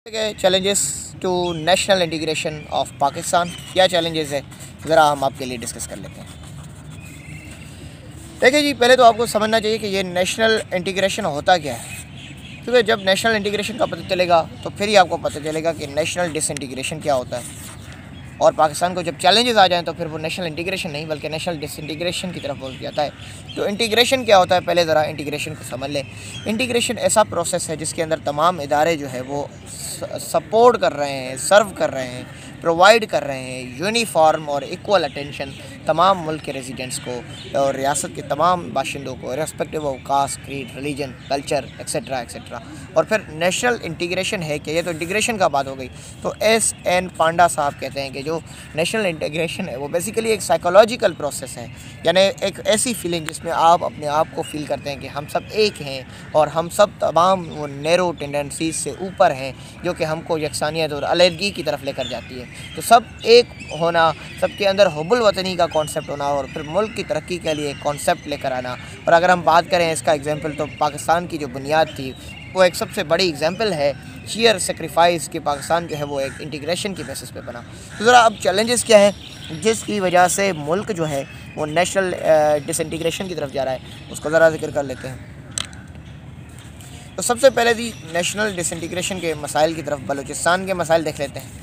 Challenges to national integration of Pakistan, क्या challenges है ज़रा हम आपके लिए डिस्कस कर लेते हैं। देखिए जी, पहले तो आपको समझना चाहिए कि ये नेशनल इंटीग्रेशन होता क्या है, क्योंकि जब नेशनल इंटीग्रेशन का पता चलेगा तो फिर ही आपको पता चलेगा कि नेशनल डिसइंटीग्रेशन क्या होता है। और पाकिस्तान को जब चैलेंजेस आ जाएँ तो फिर वो नेशनल इंटीग्रेशन नहीं बल्कि नेशनल डिसइंटीग्रेशन की तरफ पहुँच जाता है। तो इंटीग्रेशन क्या होता है, पहले ज़रा इंटीग्रेशन को समझ लें। इंटीग्रेशन ऐसा प्रोसेस है जिसके अंदर तमाम इदारे जो है वो सपोर्ट कर रहे हैं, सर्व कर रहे हैं, प्रोवाइड कर रहे हैं यूनिफॉर्म और इक्वल अटेंशन तमाम मुल्क के रेजिडेंट्स को और रियासत के तमाम बाशिंदों को, respective of caste, creed, religion, culture etcetera etcetera. और फिर नेशनल इंटीग्रेशन है कि ये तो इंटीग्रेशन का बात हो गई। तो S.N. पांडा साहब कहते हैं कि जो नेशनल इंटीग्रेशन है वो बेसिकली एक साइकोलॉजिकल प्रोसेस है, यानी एक ऐसी फीलिंग जिसमें आप अपने आप को फील करते हैं कि हम सब एक हैं और हम सब तमाम वो नैरो टेंडेंसीज से ऊपर हैं जो कि हमको यकसानियत और अलहदगी की तरफ लेकर जाती है। तो सब एक होना, सबके अंदर हुब्बुल वतनी का कॉन्सेप्ट होना और फिर मुल्क की तरक्की के लिए कॉन्सेप्ट लेकर आना। और अगर हम बात करें इसका एग्जांपल, तो पाकिस्तान की जो बुनियाद थी वो एक सबसे बड़ी एग्जांपल है शेयर सेक्रीफाइस कि पाकिस्तान जो है वो एक इंटीग्रेशन की बेसिस पे बना। तो ज़रा अब चैलेंजेस क्या हैं जिसकी वजह से मुल्क जो है वो नेशनल डिसइंटीग्रेशन की तरफ जा रहा है, उसको ज़रा जिक्र कर लेते हैं। तो सबसे पहले जी नेशनल डिसइंटीग्रेशन के मसाइल की तरफ बलूचिस्तान के मसाइल देख लेते हैं।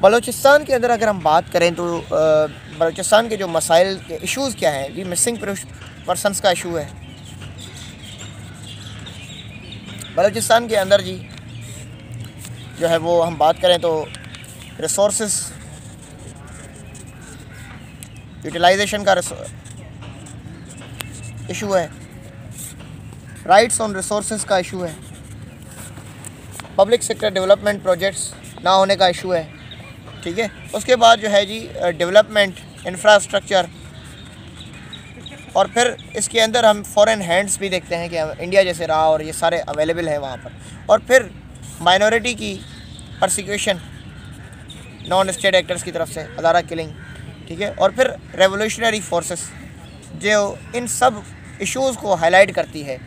बलूचिस्तान के अंदर अगर हम बात करें तो बलूचिस्तान के जो मसाइल के इशूज़ क्या हैं जी, मिसिंग पर्सनस का इशू है बलूचिस्तान के अंदर जी। जो है वो हम बात करें तो रिसोर्सेस यूटिलाइजेशन का इशू है, राइट्स ऑन रिसोर्सेज का इशू है, पब्लिक सेक्टर डेवलपमेंट प्रोजेक्ट्स ना होने का इशू है, ठीक है। उसके बाद जो है जी डेवलपमेंट इंफ्रास्ट्रक्चर, और फिर इसके अंदर हम फॉरेन हैंड्स भी देखते हैं कि इंडिया जैसे रहा और ये सारे अवेलेबल हैं वहाँ पर। और फिर माइनॉरिटी की परसिक्यूशन नॉन स्टेट एक्टर्स की तरफ से, अदारा किलिंग, ठीक है। और फिर रेवोल्यूशनरी फोर्सेस जो इन सब इश्यूज़ को हाईलाइट करती है,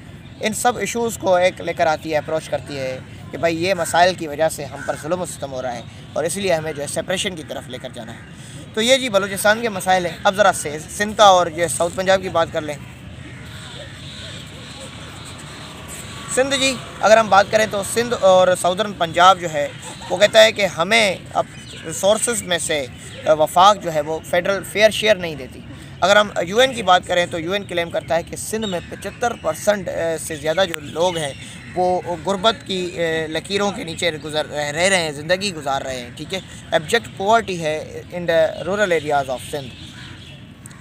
इन सब इश्यूज़ को एक लेकर आती है, अप्रोच करती है कि भाई ये मसाइल की वजह से हम पर जुल्म सितम हो रहा है और इसलिए हमें जो है सेपरेशन की तरफ लेकर जाना है। तो ये जी बलूचिस्तान के मसाइल हैं। अब ज़रा से सिंध का और जो साउथ पंजाब की बात कर लें। सिंध जी अगर हम बात करें तो सिंध और साउदर्न पंजाब जो है वो कहता है कि हमें अब रिसोर्सेज में से वफाक जो है वो फेडरल फेयर शेयर नहीं देती। अगर हम UN की बात करें तो UN क्लेम करता है कि सिंध में 75% से ज़्यादा जो लोग हैं वो गुर्बत की लकीरों के नीचे रह रहे हैं, ज़िंदगी गुजार रहे हैं, ठीक है। एब्जेक्ट पॉवर्टी है in the rural areas of Sindh.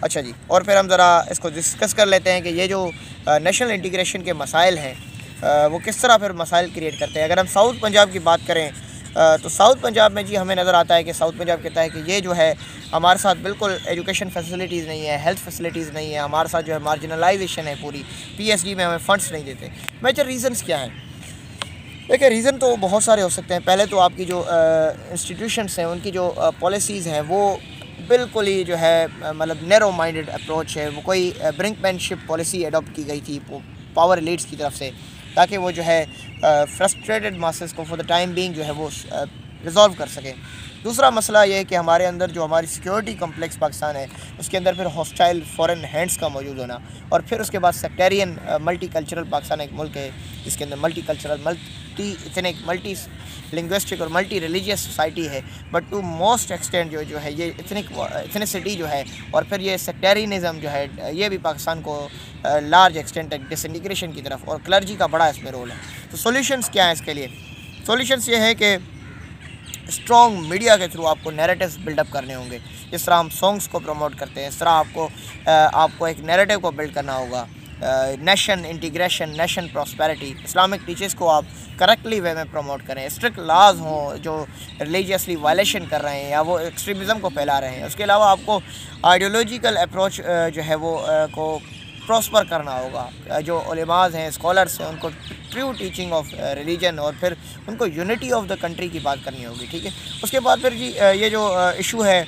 अच्छा जी, और फिर हम ज़रा इसको डिस्कस कर लेते हैं कि ये जो नेशनल इंटीग्रेशन के मसाइल हैं वो किस तरह फिर मसाइल क्रिएट करते हैं। अगर हम साउथ पंजाब की बात करें तो साउथ पंजाब में जी हमें नज़र आता है कि साउथ पंजाब कहता है कि ये जो है हमारे साथ बिल्कुल एजुकेशन फैसिलिटीज़ नहीं है, हेल्थ फैसिलिटीज़ नहीं है, हमारे साथ जो है मार्जिनलाइजेशन है पूरी, PSG में हमें फ़ंड्स नहीं देते। मेजर रीज़न्स क्या हैं? देखिए, रीज़न तो बहुत सारे हो सकते हैं। पहले तो आपकी जो इंस्टीट्यूशंस हैं उनकी जो पॉलिसीज़ हैं वो बिल्कुल ही जो है मतलब नैरो माइंडेड अप्रोच है। वो कोई ब्रिंकमैनशिप पॉलिसी अडॉप्ट की गई थी पावर एलीट्स की तरफ से, ताकि वो जो है फ्रस्ट्रेटेड मासेस को फॉर द टाइम बीइंग जो है वो रिज़ॉल्व कर सकें। दूसरा मसला ये है कि हमारे अंदर जो हमारी सिक्योरिटी कम्प्लेक्स पाकिस्तान है उसके अंदर फिर हॉस्टाइल फॉरेन हैंड्स का मौजूद होना, और फिर उसके बाद सेक्टेरियन मल्टी कल्चरल पाकिस्तान एक मुल्क है जिसके अंदर मल्टी कल्चरल मल्टी लिंग्विस्टिक और मल्टी रिलीजियस सोसाइटी है, बट टू मोस्ट एक्सटेंट जो है ये इथनिसिटी जो है, और फिर ये सेक्टेरियनिज़म जो है ये भी पाकिस्तान को लार्ज एक्सटेंट तक डिसइंटीग्रेशन की तरफ, और क्लर्जी का बड़ा इसमें रोल है। तो सॉल्यूशंस क्या है इसके लिए? सॉल्यूशंस ये है कि स्ट्रॉन्ग मीडिया के थ्रू आपको नैरेटिव्स बिल्डअप करने होंगे। जिस तरह हम सॉन्ग्स को प्रमोट करते हैं इस तरह आपको एक नैरेटिव को बिल्ड करना होगा। Nation integration, nation prosperity, Islamic teachers को आप करेक्टली वे में प्रमोट करें। स्ट्रिक्ट लाज हों जो रिलीजियसली वायलेशन कर रहे हैं या वो एक्सट्रीमिज़म को फैला रहे हैं। उसके अलावा आपको आइडियोलॉजिकल अप्रोच जो है वो को प्रॉस्पर करना होगा। जो उलेमाज़ हैं, स्कॉलर्स हैं, उनको ट्रू टीचिंग ऑफ रिलीजन और फिर उनको यूनिटी ऑफ द कंट्री की बात करनी होगी, ठीक है। उसके बाद फिर जी ये जो इशू है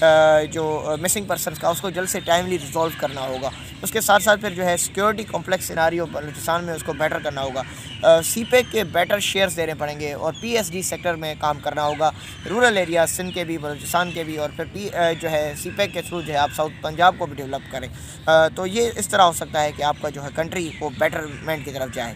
जो मिसिंग पर्सन का उसको जल्द से टाइमली रिजॉल्व करना होगा। उसके साथ साथ फिर जो है सिक्योरिटी कॉम्प्लेक्स सिनारियो बलूचिस्तान में उसको बेटर करना होगा। सीपेक के बेटर शेयर्स देने पड़ेंगे और पीएसडी सेक्टर में काम करना होगा, रूरल एरिया सिंध के भी बलूचिस्तान के भी, और फिर जो है सीपेक के थ्रू जो है आप साउथ पंजाब को भी डेवलप करें। तो ये इस तरह हो सकता है कि आपका जो है कंट्री वो बेटरमेंट की तरफ जाए।